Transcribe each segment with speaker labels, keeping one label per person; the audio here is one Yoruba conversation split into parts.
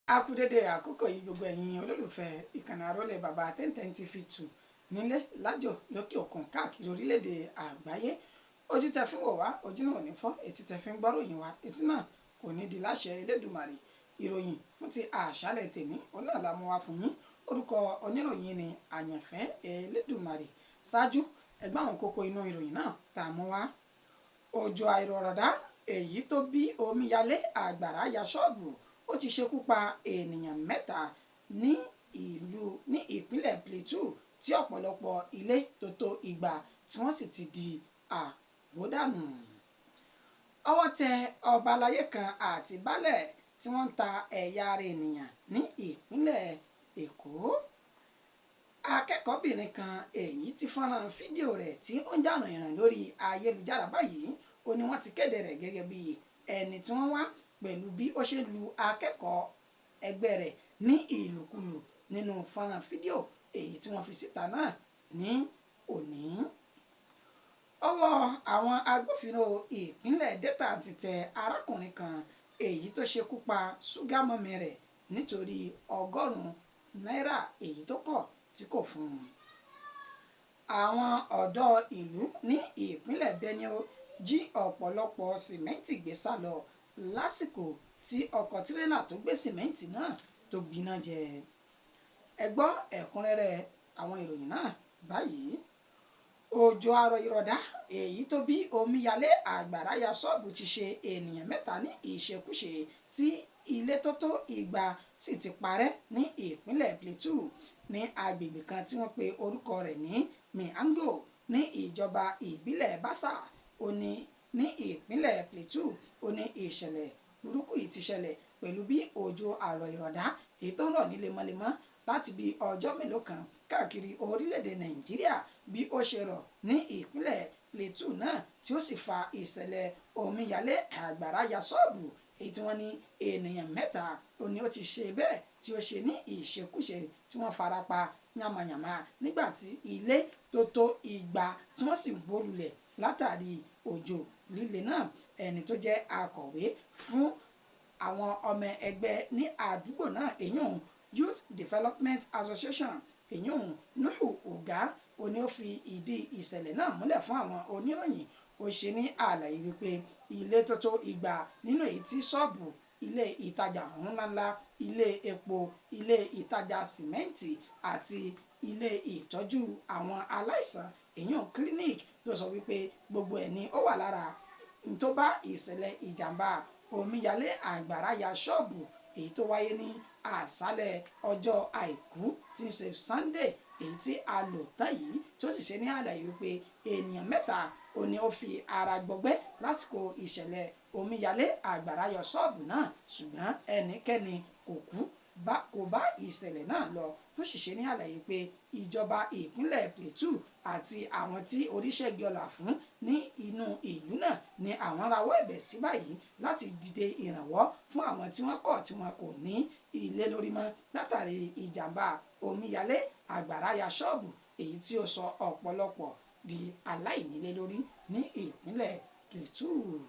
Speaker 1: A kú dédé àkókò yìí gbogbo ẹ̀yin olólùfẹ́ ìkànnì Àrólé Bàbá 1010 TV2 nílé lájò lókè òkun káàkiri orílẹ̀-èdè àgbáyé. Ojú tẹ fi ń wò wá, ojú náà ò ní fọ́, etí tẹ fi ń gbọ́ròyìn wá, etí náà kò ní di láṣẹ Elédùmarè. Ìròyìn fún ti àṣálẹ́ tèmi òun náà la mú wá fún yín. Orúkọ oníròyìn ni Àyànfẹ́ Elédùmarè. Ṣáájú ẹgbẹ́ àwọn kókó inú ìròyìn náà tá a mú wá. Òjò àìrọ̀rọ̀dá èyí tó bí omíyalé àgbàrá ya ṣọ́ọ̀bù ó ti ṣekú pa ènìyàn mẹ́ta ní ìpínlẹ̀ Plateau tí ọ̀pọ̀lọpọ̀ ilé tó tó 200 tí wọ́n sì ti di àwódànù. Ọwọ́ tẹ ọba aláyé kan àti baálẹ̀ tí wọ́n ń ta ẹ̀yà ara ènìyàn ní ìpínlẹ̀ Èkó. Akẹ́kọ̀ọ́bìnrin kan èyí tí fọ́nrán fídíò rẹ̀ tí ó ń jà rìnrìn lórí ayélujára báyìí ó ní wọ́n ti kéde rẹ̀ gẹ́gẹ́ bí ẹni tí wọ́n wá pẹ̀lú bí ó ṣe lu akẹ́kọ̀ọ́ ẹgbẹ́ rẹ̀ ní ìlùkulù nínú fọ́nrán fídíò èyí tí wọ́n fi síta náà ní òní. Ọwọ́ àwọn agbófinró ìpínlẹ̀ Delta ti tẹ arákùnrin kan èyí tó ṣekú pa ṣúgà mọ́mì rẹ̀ nítorí $100 èyí tó kọ̀ tí kò fún un. Àwọn ọ̀dọ́ ìlú ní ìpínlẹ̀ Benue jí ọ̀pọ̀lọpọ̀ sìmẹ́ǹtì gbé sá lọ lásìkò tí ọkọ̀ tirẹ́là tó gbé sìmẹ́ǹtì náà tó gbiná jẹ. Ẹ gbọ́ ẹ̀kúnrẹ́rẹ́ àwọn ìròyìn náà báyìí. Òjò àrọ̀ ìrọ̀dá èyí tó bí omíyalé àgbàrá ya ṣọ́ọ̀bù ti ṣe ènìyàn mẹ́ta ní ìṣekúṣe tí ilé tó tó 200 sì ti parẹ́ ní ìpínlẹ̀ Plateau ní agbègbè kan tí wọ́n pe orúkọ rẹ̀ ní Miango ní ìjọba ìbílẹ̀ Bassa ní ìpínlẹ̀ Plateau. Ó ní ìṣẹ̀lẹ̀ burúkú yìí ti ṣẹlẹ̀ pẹ̀lú bí òjò àrọ̀ ìrọ̀dá èyí tó ń rọ̀ ní lemọ́lemọ́ láti bí ọjọ́ mélòó kan káàkiri orílẹ̀-èdè Nàìjíríà bí ó ṣe rọ̀ ní ìpínlẹ̀ Plateau náà tí ó sì fa ìṣẹ̀lẹ̀ omíyalé àgbàrá ya ṣọ́ọ̀bù èyí tí wọ́n ní ènìyàn mẹ́ta ó ní ó ti ṣe bẹ́ẹ̀ tí ó ṣe ní ìṣekúṣe tí wọ́n fara pa yàmàyàmà nígbà tí ilé tó tó 200 tí wọ́n sì wó lulẹ̀ látàrí òjò líle náà. Ẹni tó jẹ́ akọ̀wé fún àwọn ọmọ ẹgbẹ́ ní àdúgbò náà èyún Youth Development Association èyún Nuhu Uga ó ní ó fi ìdí ìṣẹ̀lẹ̀ náà múlẹ̀ fún àwọn oníròyìn. Ó ṣe ní àlàyé wípé ilé tó tó 200 nínú èyí tí ṣọ́ọ̀bù, ilé ìtajà ńláńlá, ilé epo, ilé ìtajà sìmẹ́ǹtì àti ilé ìtọ́jú àwọn aláìsàn èyún clinic tó sọ wípé gbogbo ẹ̀ ni ó wà lára tó bá ìṣẹ̀lẹ̀ ìjàmbá omíyalé àgbàrá ya ṣọ́ọ̀bù èyí tó wáyé ní àṣálẹ́ ọjọ́ àìkú tí ń ṣe Sunday èyí tí a lò tán yìí tó sì ṣe ní àlàyé wípé ènìyàn mẹ́ta ó ní ó fi ara gbọgbẹ́ lásìkò ìṣẹ̀lẹ̀ omíyalé àgbàrá ya ṣọ́ọ̀bù náà ṣùgbọ́n ẹnikẹ́ni kò bá ìṣẹ̀lẹ̀ náà lọ tó sì ṣe ní àlàyé pé ìjọba ìpínlẹ̀ Plateau àti àwọn tí oríṣẹ́gi ọlà fún ní inú ìlú náà ni àwọn rawọ́ ẹ̀bẹ̀ sí báyìí láti dìde ìrànwọ́ fún àwọn tí wọ́n kọ̀ tí wọn kò ní ilé lórí mọ́ látàrí ìjàmbá omíyalé àgbàrá ya ṣọ́ọ̀bù èyí tí ó sọ ọ̀pọ̀lọpọ̀ di aláìnílé lórí ní ìpínlẹ̀ Plateau.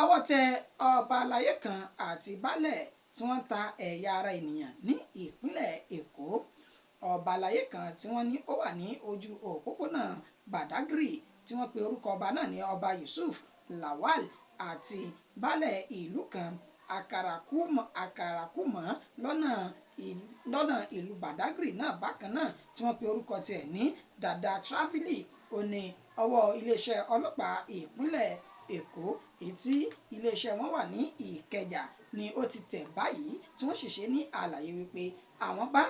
Speaker 1: Ọwọ́ tẹ ọba aláyé kan àti baálẹ̀ tí wọ́n ń ta ẹ̀yà ara ènìyàn ní ìpínlẹ̀ Èkó. Ọba aláyé kan tí wọ́n ní ó wà ní ojú òpópónà Badagry tí wọ́n pe orúkọ ọba náà ní ọba Yusuf Lawal àti baálẹ̀ ìlú kan Akarakumọ lọ́nà ìlú Badagry náà bákan náà tí wọ́n pe orúkọ tiẹ̀ ní Dada Traveli ó ní ọwọ́ iléeṣẹ́ ọlọ́pàá ìpínlẹ̀ Èkó èyí tí iléeṣẹ́ wọn wà ní Ìkẹjà ni ó ti tẹ̀ báyìí tí wọ́n sì ṣe ní àlàyé wípé àwọn bá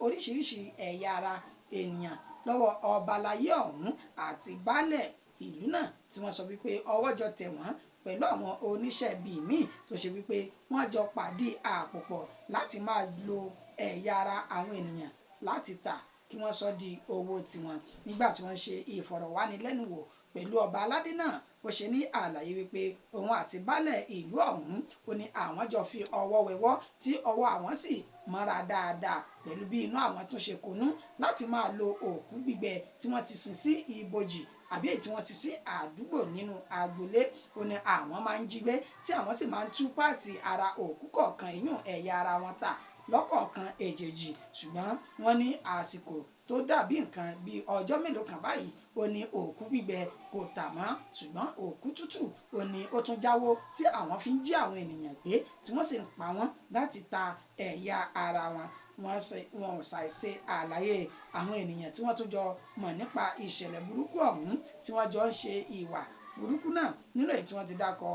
Speaker 1: oríṣiríṣi ẹ̀yà ara ènìyàn lọ́wọ́ ọba aláyé ọ̀hún àti baálẹ̀ ìlú náà tí wọ́n sọ wípé ọwọ́ jọ tẹ̀ wọ́n pẹ̀lú àwọn oníṣẹ́ bíi míì tó ṣe wípé wọ́n jọ pàdé àpòpọ̀ láti máa lo ẹ̀yà ara àwọn ènìyàn láti tà kí wọ́n sọ di owó tiwọn. Nígbà tí wọ́n ṣe ìfọ̀rọ̀wánilẹ́nuwò pẹ̀lú ọba aládé náà ó ṣe ní àlàyé wípé òun àti baálẹ̀ ìlú ọ̀hún ó ní àwọn jọ fi ọwọ́ wẹwọ́ tí ọwọ́ àwọn sì mọ́ra dáadáa pẹ̀lú bí inú àwọn tún ṣe kónú láti máa lo òkú gbígbẹ tí wọ́n ti sìn sí ibojì àbí èyí tí wọ́n sì sí àdúgbò nínú agboolé ó ní àwọn máa ń jí gbé tí àwọn sì máa ń tú páàtì ara òkú kọ̀ọ̀kan ìyún ẹ̀yà ara wọn tà lọ́kọ̀ọ̀kan èjèèjì ṣùgbọ́n wọ́n ní àsìkò tó dàbí nǹkan bí ọjọ́ mélòó kan báyìí ó ní òkú gbígbẹ kò tà mọ́ ṣùgbọ́n òkú tútù ó ní ó tún jáwó tí àwọn fi ń jí àwọn ènìyàn gbé tí wọ́n sì ń pa wọ́n láti ta ẹ̀yà ara wọn wọn ò ṣàìṣe àlàyé àwọn ènìyàn tí wọ́n tún jọ mọ̀ nípa ìṣẹ̀lẹ̀ burúkú ọ̀hún tí wọ́n jọ ń ṣe ìwà burúkú náà nínú èyí tí wọ́n ti dákọ̀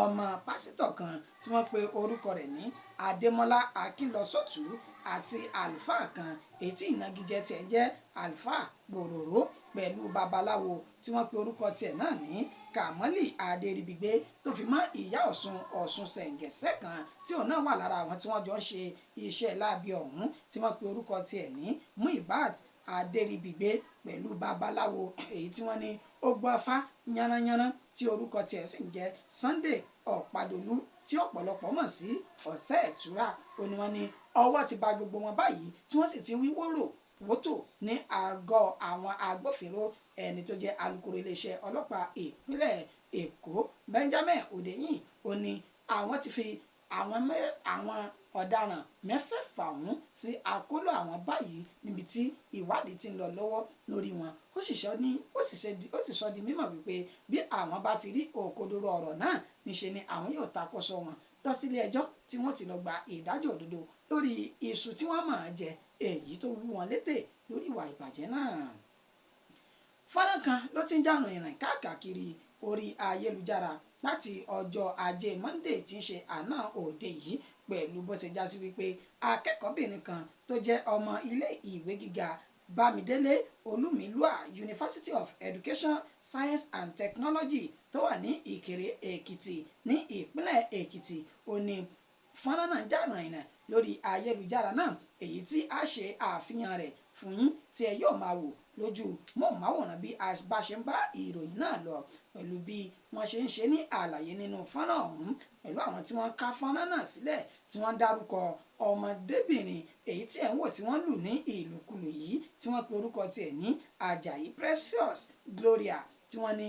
Speaker 1: ọmọ pásítọ̀ kan tí wọ́n pe orúkọ rẹ̀ ní Adémọ́lá Akínlọsọ́tù àti àlùfáà kan èyí tí ìnagijẹ tiẹ̀ jẹ́ àlùfáà gbòòrò pẹ̀lú babaláwo tí wọ́n pe orúkọ tiẹ̀ náà ní Kàmọ́lì Adéríbigbé tó fi mọ́ ìyá Ọ̀ṣun Ṣẹ̀ǹgẹ̀ṣẹ̀ kan tí òun náà wà lára àwọn tí wọ́n jọ ń ṣe iṣẹ́ láabi ọ̀hún tí wọ́n pe orúkọ tiẹ̀ ní Muibat Adéríbigbé pẹ̀lú babaláwo èyí tí wọ́n ní ó gbọ́ fá yánnayànna tí orúkọ tiẹ̀ sì ń jẹ́ Sunday Ọ̀pádolú tí ọ̀pọ̀lọpọ̀ mọ̀ sí Ọ̀sẹ̀ Ìtura ó ní wọ́n ní ọwọ́ ti bà gbogbo wọn báyìí tí wọ́n sì ti wí wótò ní àgọ́ àwọn agbófinró ẹni tó jẹ́ alukoro iléeṣẹ́ ọlọ́pàá ìpínlẹ̀ Èkó Benjamin Hundeyin ó ní àwọn ti fi àwọn ọ̀daràn mẹ́fẹ̀ẹ̀fà ọ̀hún sí àkólò àwọn báyìí níbi tí ìwádìí ti ń lọ lọ́wọ́ lórí wọn ó sì sọ di mímọ̀ wípé bí àwọn bá ti rí òkodoro ọ̀rọ̀ náà níṣe ni àwọn yóò takọ́sọ wọn lọ sílé ẹjọ́ tí wọ́n ti lọ gba ìdájọ́ òdodo lórí iṣu tí wọ́n máa jẹ èyí tó wú wọn létè lórí ìwà ìbàjẹ́ náà. Fọ́nrán kan ló ti ń jà rìnrìn káàkiri orí ayélujára láti ọjọ́ ajé Monday tí ń ṣe àná òde yìí pẹ̀lú bó ṣe já sí wípé akẹ́kọ̀ọ́bìnrin kan tó jẹ́ ọmọ ilé ìwé gíga Bámidélé Olúmilúà University of Education Science and Technology tó wà ní Ìkirè Èkìtì ní ìpínlẹ̀ Èkìtì ó ní fọ́nrán náà jà rìnrìn lórí ayélujára náà èyí tí a ṣe àfihàn rẹ̀ fún yín tí ẹ yóò máa wò lójú móhùnmáwòrán bí a bá ṣe ń bá ìròyìn náà lọ pẹ̀lú bí wọ́n ṣe ń ṣe ní àlàyé nínú fọ́nrán ọ̀hún pẹ̀lú àwọn tí wọ́n ká fọ́nrán náà sílẹ̀ tí wọ́n dárúkọ ọmọdébìnrin èyí tí ẹ̀ ń wò tí wọ́n lù ní ìlùkulù yìí tí wọ́n pe orúkọ tiẹ̀ ní Àjàyí Precious Gloria tí wọ́n ní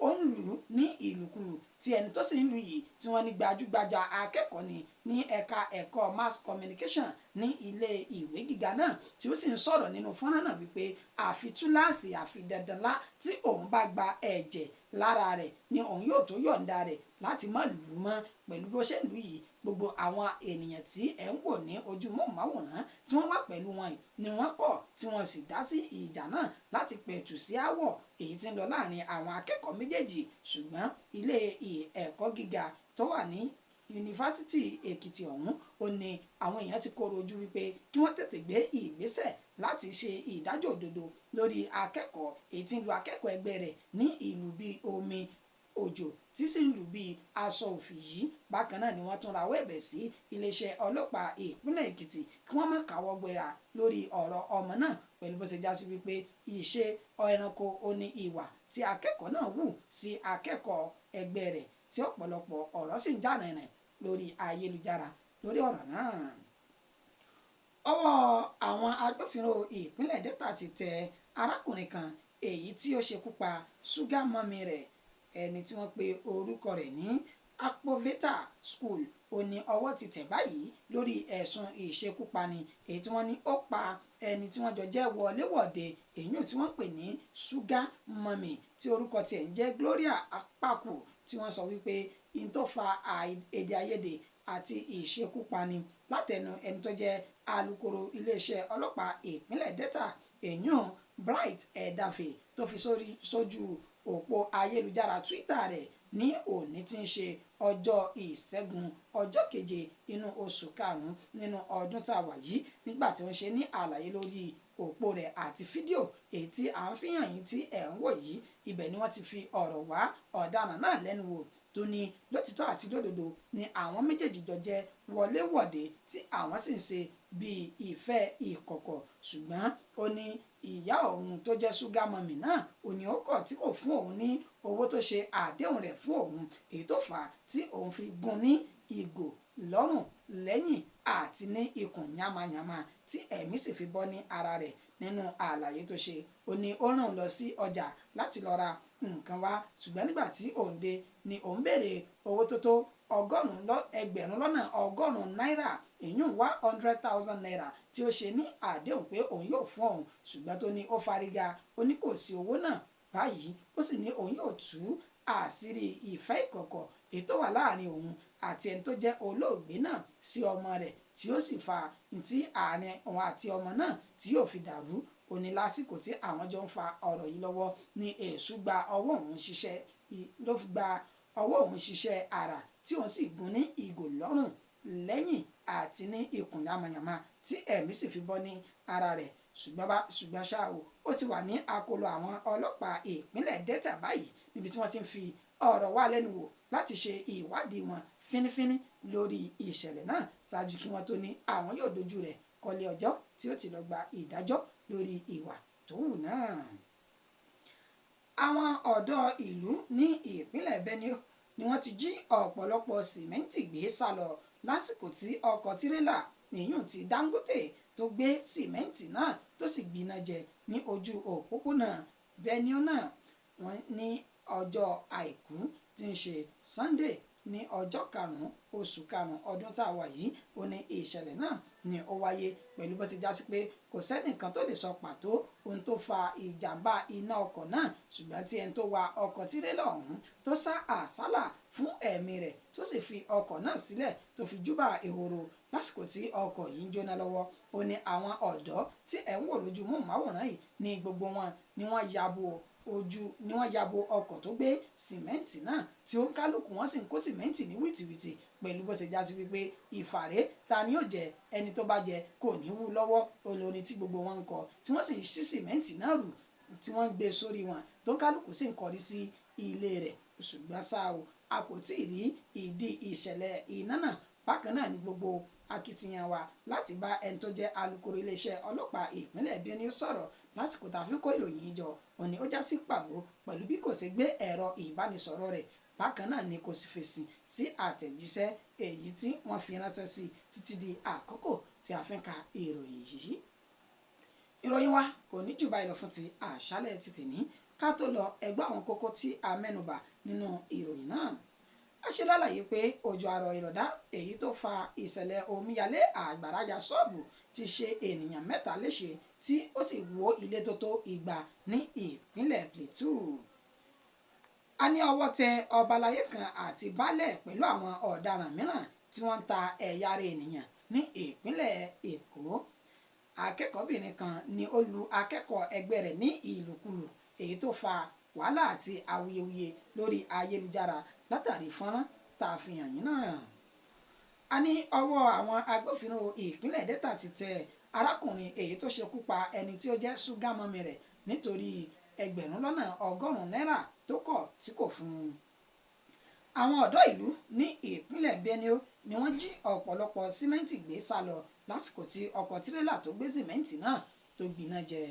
Speaker 1: ó ń lù ní ìlùkulù tí ẹni tó sì ń lù yìí tí wọ́n ní gbajúgbajà akẹ́kọ̀ọ́ ni ní ẹ̀ka ẹ̀kọ́ mass communication ní ilé ìwé gíga náà tí ó sì ń sọ̀rọ̀ nínú fọ́nrán náà wípé àfi túláàsì àfi dandan lá tí òun bá gba ẹ̀jẹ̀ lára rẹ̀ ni òun yóò tó yọ̀ǹda rẹ̀ láti má lù ú mọ́ pẹ̀lú bó ṣe ń lù yìí gbogbo àwọn ènìyàn tí ẹ̀ ń wò ní ojú móhùnmáwòrán tí wọ́n wà pẹ̀lú wọn ni wọ́n kọ̀ tí wọ́n sì dá sí ìjà náà láti pẹ̀tù sí aáwọ̀ èyí tí ń lọ láàrin àwọn akẹ́kọ̀ọ́ méjèèjì ṣùgbọ́n ilé ẹ̀kọ́ gíga tó wà ní yunifásitì Èkìtì ọ̀hún ó ní àwọn èèyàn ti kóró ojú wípé kí wọ́n tètè gbé ìgbésẹ̀ láti ṣe ìdájọ́ òdodo lórí akẹ́kọ̀ọ́ èyí tí ń lu akẹ́kọ̀ọ́ ẹgbẹ́ rẹ̀ ní ìlú bíi omi òjò tí sì ń lù bíi aṣọ òfì yìí bákan náà ni wọ́n tún rawọ́ ẹ̀bẹ̀ sí iléeṣẹ́ ọlọ́pàá ìpínlẹ̀ Èkìtì kí wọ́n má káwọ́ gbéra lórí ọ̀rọ̀ ọmọ náà pẹ̀lú bó ṣe já sí wípé ìṣe ẹranko ó ní ìwà tí akẹ́kọ̀ọ́ náà wù sí akẹ́kọ̀ọ́ ẹgbẹ́ rẹ̀ tí ọ̀pọ̀lọpọ̀ ọ̀rọ̀ sì ń jà rìnrìn lórí ayélujára lórí ọ̀rọ̀ náà. Ọwọ́ àwọn agbófinró ìpínlẹ̀ Delta ti tẹ arákùnrin kan èyí tí ó ṣekú pa ṣúgà mọ́mì rẹ̀ ẹni tí wọ́n pe orúkọ rẹ̀ ní Akpoveta School ó ní ọwọ́ ti tẹ̀ báyìí lórí ẹ̀sùn ìṣekúpani èyí tí wọ́n ní ó pa ẹni tí wọ́n jọ jẹ́ wọléwọ̀de èyí tí wọ́n pè ní ṣúgà mọ́mì tí orúkọ tiẹ̀ ń jẹ́ Gloria Akpaku tí wọ́n sọ wípé in tó fa èdè àìyedè àti ìṣekúpani látẹnu ẹni tó jẹ́ alukoro iléeṣẹ́ ọlọ́pàá ìpínlẹ̀ Delta èyàn Bright Edafe tó fi sójú òpó ayélujára Twitter rẹ̀ ní òní tí ń ṣe ọjọ́ ìṣẹ́gun ọjọ́ keje inú oṣù karùn-ún nínú ọdún tá a wà yìí nígbà tí wọ́n ṣe ní àlàyé lórí òpó rẹ̀ àti fídíò èyí tí à ń fihàn yín tí ẹ̀ ń wò yìí ibẹ̀ ni wọ́n ti fi ọ̀rọ̀ wá ọ̀daràn náà lẹ́nu wò tó ní lótìtọ́ àti lódodo ni àwọn méjèèjì jọ jẹ́ wọléwọ̀de tí àwọn sì ń ṣe bíi ìfẹ́ ìkọ̀kọ̀ ṣùgbọ́n ó ní ìyá òun tó jẹ́ ṣúgà mọ́mì náà ò ní ó kọ̀ tí kò fún òun ní owó tó ṣe àdéhùn rẹ̀ fún òun èyí tó fà á tí òun fi gún ní ìgò lọ́rùn lẹ́yìn àti ní ikùn yamayama tí ẹ̀mí sì fi bọ́ ní ara rẹ̀. Nínú àlàyé tó ṣe, ó ní ó ràn lọ sí ọjà láti lọ ra nǹkan wá, ṣùgbọ́n nígbà tí òun dé ni òun béèrè owó tó tó ẹgbẹ̀rún lọ́nà ọgọ́rùn-ún náírà, ìyún 100,000 naira tí ó ṣe ní àdéhùn pé òun yóò fún òun, ṣùgbọ́n tó ní ó fárígá, ó ní kò sí owó náà báyìí, ó sì ní òun yóò tú àṣírí ìfẹ́ ìkọ̀kọ̀ èyí tó wà láàrin òun àti ẹni tó jẹ́ olóògbé náà sí ọmọ rẹ̀, tí ó sì fa tí àárín òun àti ọmọ náà tí yóò fi dàrú. Ó ní lásìkò tí àwọn jọ ń fa ọ̀rọ̀ yìí lọ́wọ́ ní èṣù gba ọwọ́ òun ṣiṣẹ́ ló fi gba ọwọ́ òun ṣiṣẹ́ ara tí òun sì gún ní ìgò lọ́rùn lẹ́yìn àti ní ikùn yamayama tí ẹ̀mí sì fi bọ́ ní ara rẹ̀. ṣùgbọ́n ṣá o, ó ti wà ní akóló àwọn ọlọ́pàá ìpínlẹ̀ Delta báyìí, níbi tí wọ́n ti ń fi ọ̀rọ̀ wá lẹ́nu wò láti ṣe ìwádìí wọn fínífíní lórí ìṣẹ̀lẹ̀ náà ṣáájú kí wọ́n tó ní àwọn yóò dojú rẹ̀ kọ́lé ọjọ́ tí ó ti lọ gba ìdájọ́ lórí ìwà tó hù náà. Àwọn ọ̀dọ́ ìlú ní ìpínlẹ̀ Benue ni wọ́n ti jí ọ̀pọ̀lọpọ̀ sìmẹ́ǹtì gbé sálọ lásìkò tí ọkọ̀ tirẹ́là nìyún ti Dangote tó gbé sìmẹ́ǹtì náà tó sì gbiná jẹ ní ojú òpópónà Benue náà. Wọ́n ní ọjọ́ àìkú tí ń ṣe Sunday ní ọjọ́ 5 oṣù karùn-ún ọdún tá a wà yìí, ó ní ìṣẹ̀lẹ̀ náà ni ó wáyé pẹ̀lú bó ti já sí pé kò sẹ́nìkan tó lè sọ pàtó ohun tó fa ìjàmbá iná ọkọ̀ náà, ṣùgbọ́n tí ẹni tó wa ọkọ̀ tirẹ́là ọ̀hún tó sá àsálà fún ẹ̀mí rẹ̀ tó sì fi ọkọ̀ náà sílẹ̀ tó fi júbà ehoro lásìkò tí ọkọ̀ yìí ń jóná lọ́wọ́. Ó ní àwọn ọ̀dọ́ tí ẹ̀ ń wò lójú móhùnmáwòrán yìí ní gbogbo wọn ni wọ́n yabo ọkọ̀ tó gbé sìmẹ́ǹtì náà tí ó ń kálukú wọn sì ń kó sìmẹ́ǹtì ní wìtìwìtì pẹ̀lú bó ṣe já sí wípé ìfàrẹ́ ta ni yóò jẹ ẹni tó bá jẹ kò ní wú lọ́wọ́, olórin tí gbogbo wọn ń kọ tí wọ́n sì ń ṣí sìmẹ́ǹtì náà rù tí wọ́n ń gbé sórí wọn tó ń kálukú sì ń kọrí sí ilé rẹ̀. Ṣùgbọ́n ṣá o, a kò tí ì rí ìdí ìṣẹ̀lẹ̀ iná náà. Bákan náà ni gbogbo akitiyan wa láti bá ẹni tó jẹ́ alukoro iléeṣẹ́ ọlọ́pàá ìpínlẹ̀ Benue sọ̀rọ̀ lásìkò tá a fi kó ìròyìn yìí jọ, òní ó já sí pàbó pẹ̀lú bí kò ṣe gbé ẹ̀rọ ìbánisọ̀rọ̀ rẹ̀. Bákan náà ni kò sì fèsì sí àtẹ̀jíṣẹ́ èyí tí wọ́n fi ránṣẹ́ sí títí di àkókò tí a fi ń ka ìròyìn yìí. Ìròyìn wa kò ní jù báyìí lọ fún ti àṣálẹ́ ti tèmi. Ká tó lọ, ẹgbẹ́ àwọn kókó tí a mẹ́nubà nínú ìròyìn náà. A ṣe lálàyé pé òjò àrọ̀ ìrọ̀dá èyí tó fa ìṣẹ̀lẹ̀ omíyalé àgbàrá ya ṣọ́ọ̀bù ti ṣe ènìyàn 3 léṣe tí ó sì wó ilé tó tó 200 ní ìpínlẹ̀ Plateau. A ní ọwọ́ tẹ ọbalayé kan àti baálẹ̀ pẹ̀lú àwọn ọ̀daràn mìíràn tí wọ́n ń ta ẹ̀yà ara ènìyàn ní ìpínlẹ̀ Èkó. Akẹ́kọ̀ọ́bìnrin kan ni ó lu akẹ́kọ̀ọ́ ẹgbẹ́ rẹ̀ ní ìlùkulù èyí tó fa wàhálà àti awuyewuye lórí ayélujára látàrí fọ́nrán tá a fi hàn yín náà. A ní ọwọ́ àwọn agbófinró ìpínlẹ̀ Delta ti tẹ arákùnrin èyí tó ṣekú pa ẹni tí ó jẹ́ ṣúgà mọ́mì rẹ̀ nítorí ẹgbẹ̀rún lọ́nà ọgọ́rùn-ún náírà tó kọ̀ tí kò fún un. Àwọn ọ̀dọ́ ìlú ní ìpínlẹ̀ Benue ni wọ́n jí ọ̀pọ̀lọpọ̀ símẹ́ǹtì gbé sálọ lásìkò tí ọkọ̀ tirẹ́là tó gbé símẹ́ǹtì náà tó gbiná jẹ.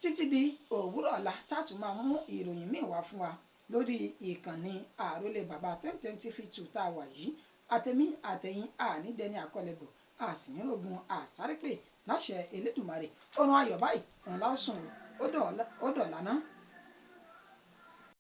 Speaker 1: Títí di òwúrọ̀ ọ̀la tátù máa mú ìròyìn míì wá fún wa lórí ìkànnì àrólé bàbá 1010 TV2 tá a wà yìí. Àtẹ̀mí àtẹ̀yìn ànídẹ́ni àkọlẹ̀bọ̀ àsìnírògùn àsárépè láṣẹ Elédùmarè. Ọ̀run ayọ̀ báyìí òun láò sùn ó dọ̀la náà.